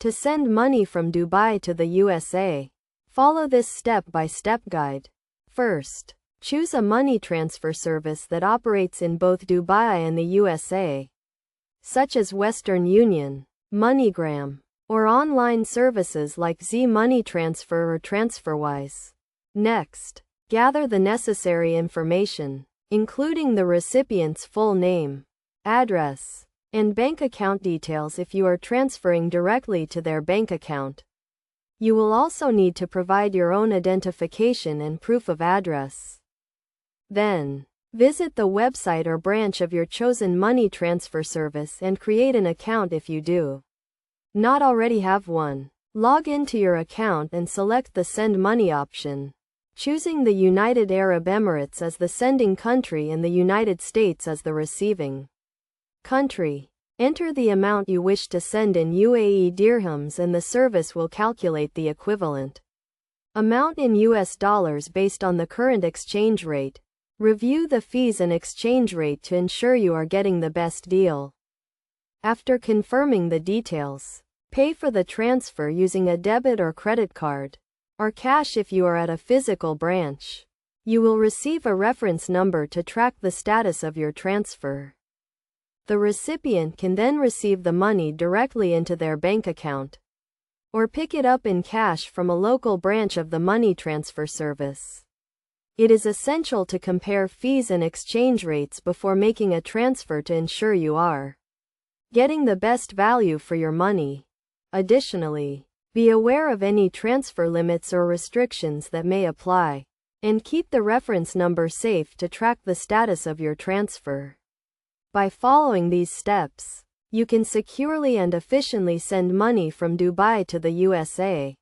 To send money from Dubai to the USA, follow this step-by-step guide. First, choose a money transfer service that operates in both Dubai and the USA, such as Western Union, MoneyGram, or online services like Z Money Transfer or TransferWise. Next, gather the necessary information, including the recipient's full name, address, and bank account details if you are transferring directly to their bank account. You will also need to provide your own identification and proof of address. Then, visit the website or branch of your chosen money transfer service and create an account if you do not already have one. Log into your account and select the Send Money option, choosing the United Arab Emirates as the sending country and the United States as the receiving country. Enter the amount you wish to send in UAE dirhams and the service will calculate the equivalent amount in US dollars based on the current exchange rate. Review the fees and exchange rate to ensure you are getting the best deal. After confirming the details, pay for the transfer using a debit or credit card, or cash if you are at a physical branch. You will receive a reference number to track the status of your transfer. The recipient can then receive the money directly into their bank account, or pick it up in cash from a local branch of the money transfer service. It is essential to compare fees and exchange rates before making a transfer to ensure you are getting the best value for your money. Additionally, be aware of any transfer limits or restrictions that may apply, and keep the reference number safe to track the status of your transfer. By following these steps, you can securely and efficiently send money from Dubai to the USA.